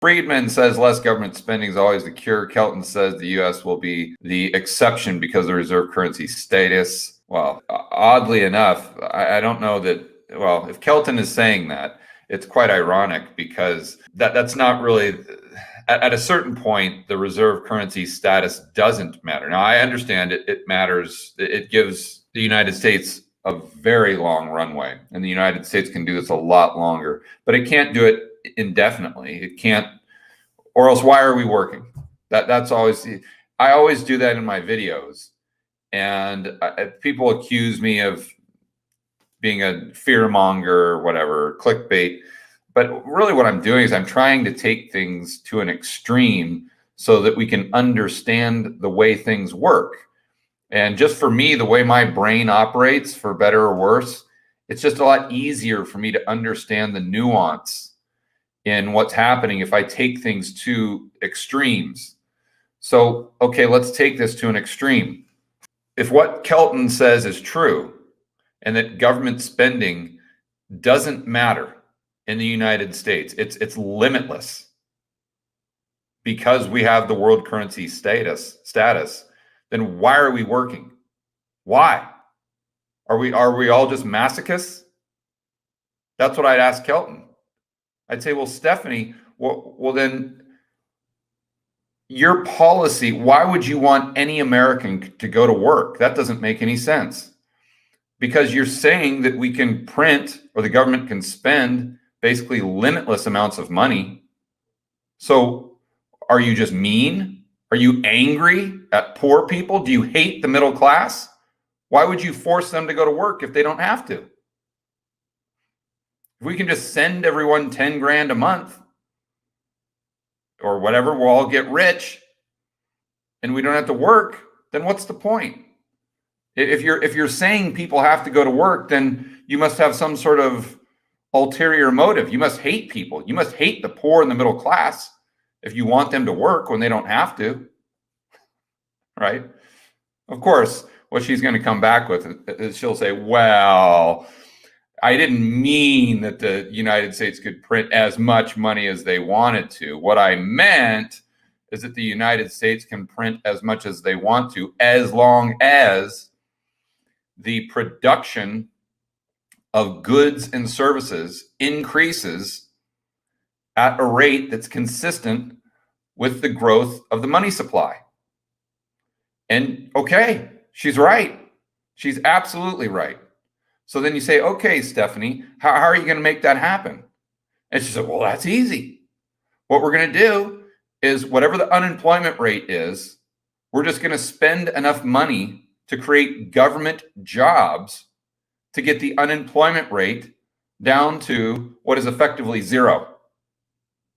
Friedman says less government spending is always the cure. Kelton says the U.S. will be the exception because of the reserve currency status. Well, oddly enough, I don't know that, well, if Kelton is saying that, it's quite ironic because that's not really, at a certain point, the reserve currency status doesn't matter. Now, I understand it matters. It gives the United States a very long runway, and the United States can do this a lot longer, but it can't do it indefinitely. It can't, or else why are we working? That's always, I always do that in my videos, and people accuse me of being a fearmonger or whatever, clickbait. But really what I'm doing is I'm trying to take things to an extreme so that we can understand the way things work. And just for me, the way my brain operates, for better or worse, it's just a lot easier for me to understand the nuance in what's happening if I take things to extremes. So, okay, let's take this to an extreme. If what Kelton says is true, and that government spending doesn't matter in the United States, it's limitless because we have the world currency status, then why are we working? Why? Are we all just masochists? That's what I'd ask Kelton. I'd say, well, Stephanie, well then your policy, why would you want any American to go to work? That doesn't make any sense. Because you're saying that we can print, or the government can spend, basically limitless amounts of money. So are you just mean? Are you angry at poor people? Do you hate the middle class? Why would you force them to go to work if they don't have to? If we can just send everyone 10 grand a month or whatever, we'll all get rich and we don't have to work, then what's the point? If you're saying people have to go to work, then you must have some sort of ulterior motive. You must hate people. You must hate the poor and the middle class if you want them to work when they don't have to, right? Of course, what she's going to come back with is she'll say, well, I didn't mean that the United States could print as much money as they wanted to. What I meant is that the United States can print as much as they want to, as long as the production of goods and services increases at a rate that's consistent with the growth of the money supply. And okay, she's right. She's absolutely right. So then you say, okay, Stephanie, how are you going to make that happen? And she said, well, that's easy. What we're going to do is whatever the unemployment rate is, we're just going to spend enough money to create government jobs to get the unemployment rate down to what is effectively zero,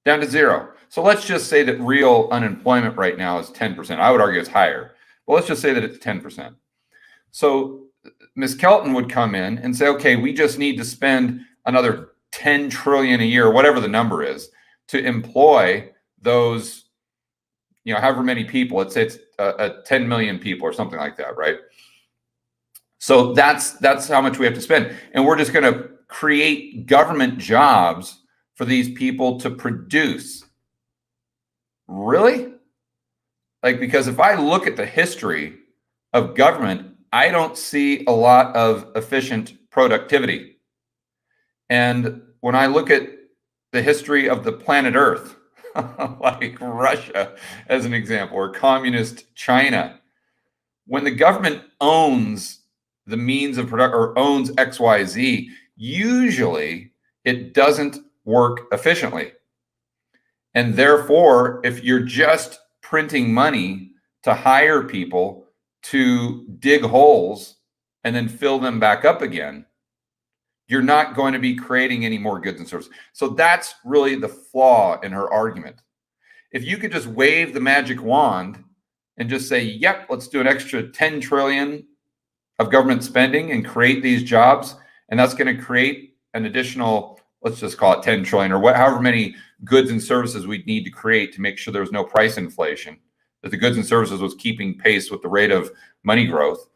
down to zero. So let's just say that real unemployment right now is 10%. I would argue it's higher, but let's just say that it's 10%. So Ms. Kelton would come in and say, okay, we just need to spend another 10 trillion a year, whatever the number is, to employ those, however many people. Let's say it's 10 million people or something like that, right? So that's how much we have to spend. And we're just going to create government jobs for these people to produce. Really? Because if I look at the history of government, I don't see a lot of efficient productivity. And when I look at the history of the planet Earth, like Russia as an example, or communist China, when the government owns the means of production or owns XYZ, usually it doesn't work efficiently. And therefore, if you're just printing money to hire people to dig holes and then fill them back up again, you're not going to be creating any more goods and services. So that's really the flaw in her argument. If you could just wave the magic wand and just say, yep, let's do an extra 10 trillion of government spending and create these jobs, and that's going to create an additional, let's just call it 10 trillion or however many goods and services we'd need to create to make sure there was no price inflation, that the goods and services was keeping pace with the rate of money growth,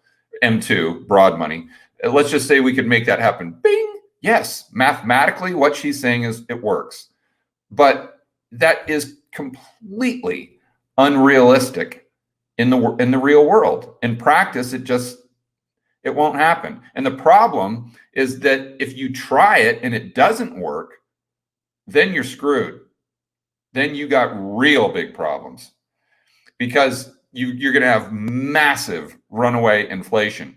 M2, broad money. Let's just say we could make that happen. Bing! Yes, mathematically, what she's saying is it works. But that is completely unrealistic in the real world. In practice, it won't happen. And the problem is that if you try it and it doesn't work, then you're screwed. Then you got real big problems, because you're going to have massive runaway inflation.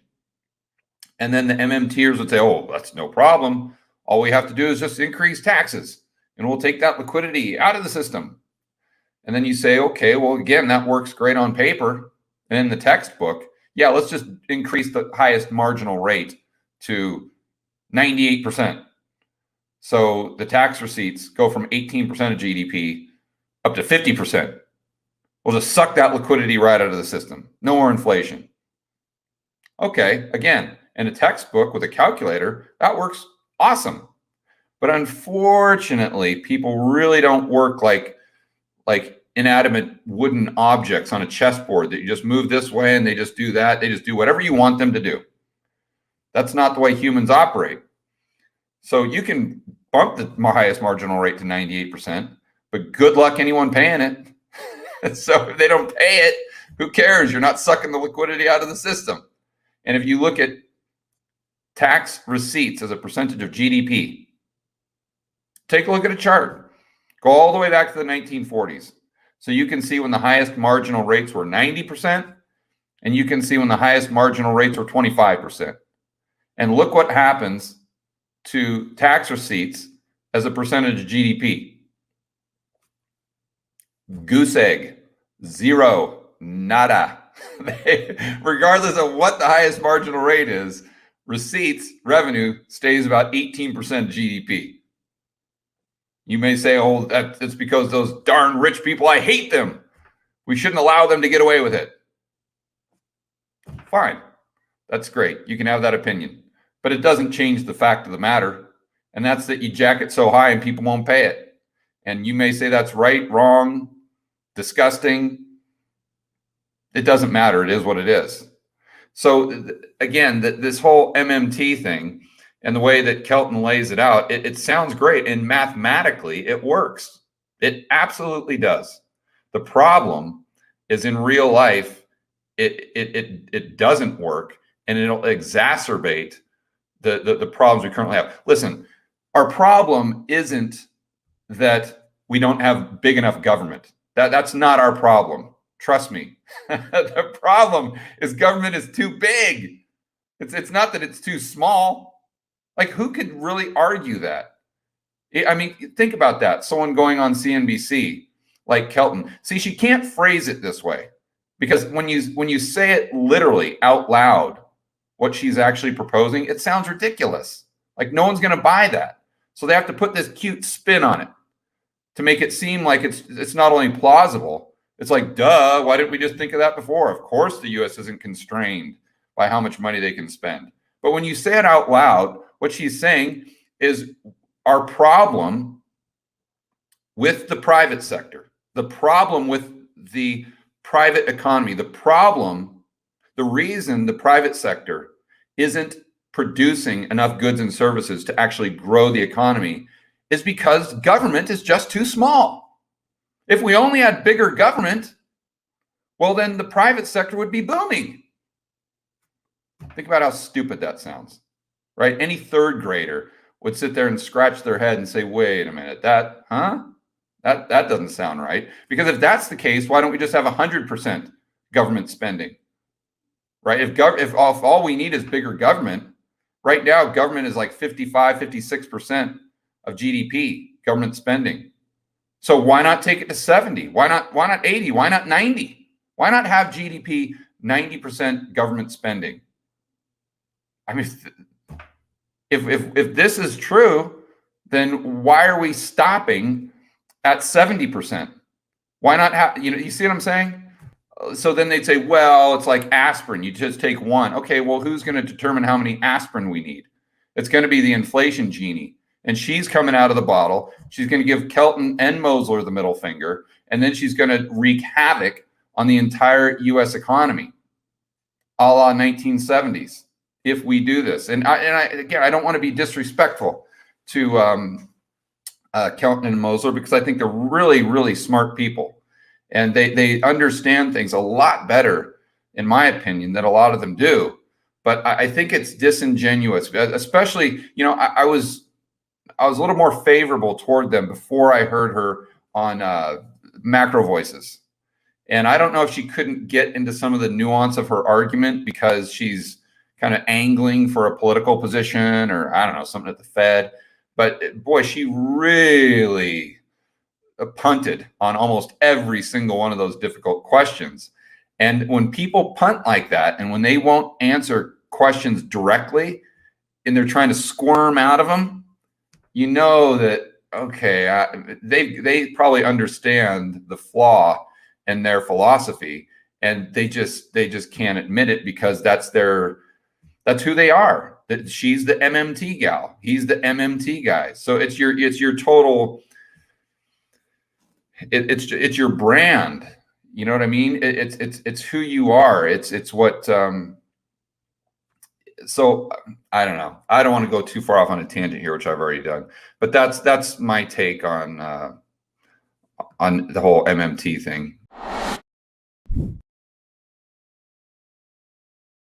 And then the MMTers would say, oh, that's no problem. All we have to do is just increase taxes and we'll take that liquidity out of the system. And then you say, okay, well, again, that works great on paper and in the textbook. Yeah, let's just increase the highest marginal rate to 98%. So the tax receipts go from 18% of GDP up to 50%. We'll just suck that liquidity right out of the system. No more inflation. Okay, again, in a textbook with a calculator, that works awesome. But unfortunately, people really don't work like inanimate wooden objects on a chessboard that you just move this way and they just do that. They just do whatever you want them to do. That's not the way humans operate. So you can bump the highest marginal rate to 98%, but good luck anyone paying it. So if they don't pay it, who cares? You're not sucking the liquidity out of the system. And if you look at tax receipts as a percentage of GDP, take a look at a chart. Go all the way back to the 1940s. So you can see when the highest marginal rates were 90%, and you can see when the highest marginal rates were 25%. And look what happens to tax receipts as a percentage of GDP. Goose egg, zero, nada. Regardless of what the highest marginal rate is, receipts, revenue stays about 18% GDP. You may say, oh, it's because those darn rich people, I hate them. We shouldn't allow them to get away with it. Fine. That's great. You can have that opinion. But it doesn't change the fact of the matter. And that's that you jack it so high and people won't pay it. And you may say that's right, wrong, disgusting. It doesn't matter. It is what it is. So again, this whole MMT thing and the way that Kelton lays it out, it sounds great. And mathematically, it works. It absolutely does. The problem is in real life, it doesn't work, and it'll exacerbate the problems we currently have. Listen, our problem isn't that we don't have big enough government. That's not our problem. Trust me. The problem is government is too big. It's not that it's too small. Like, who could really argue that? I mean, think about that. Someone going on CNBC like Kelton. See, she can't phrase it this way, because when you say it literally out loud, what she's actually proposing, it sounds ridiculous. Like, no one's going to buy that. So they have to put this cute spin on it to make it seem like it's not only plausible, it's like, duh, why didn't we just think of that before? Of course the U.S. isn't constrained by how much money they can spend. But when you say it out loud, what she's saying is our problem with the private sector, the problem with the private economy, the reason the private sector isn't producing enough goods and services to actually grow the economy is because government is just too small. If we only had bigger government, well, then the private sector would be booming. Think about how stupid that sounds, right? Any third grader would sit there and scratch their head and say, wait a minute, that doesn't sound right. Because if that's the case, why don't we just have 100% government spending, right? If all we need is bigger government, right now government is like 55, 56% of GDP, government spending. So why not take it to 70? Why not 80? Why not 90? Why not have GDP 90% government spending? I mean, if this is true, then why are we stopping at 70%? Why not have, you see what I'm saying? So then they'd say, well, it's like aspirin. You just take one. Okay, well, who's going to determine how many aspirin we need? It's going to be the inflation genie. And she's coming out of the bottle. She's going to give Kelton and Mosler the middle finger. And then she's going to wreak havoc on the entire U.S. economy, a la 1970s, if we do this. And again, I don't want to be disrespectful to Kelton and Mosler, because I think they're really, really smart people, and they understand things a lot better, in my opinion, than a lot of them do. But I think it's disingenuous, especially, I was a little more favorable toward them before I heard her on Macro Voices. And I don't know if she couldn't get into some of the nuance of her argument because she's kind of angling for a political position, or I don't know, something at the Fed. But boy, she really punted on almost every single one of those difficult questions. And when people punt like that, and when they won't answer questions directly and they're trying to squirm out of them, you know that, okay, they probably understand the flaw in their philosophy, and they just can't admit it because that's who they are. That she's the MMT gal, he's the MMT guy. So it's your total, it's your brand. You know what I mean? It's who you are. It's what. So I don't know. I don't want to go too far off on a tangent here, which I've already done. But that's my take on the whole MMT thing.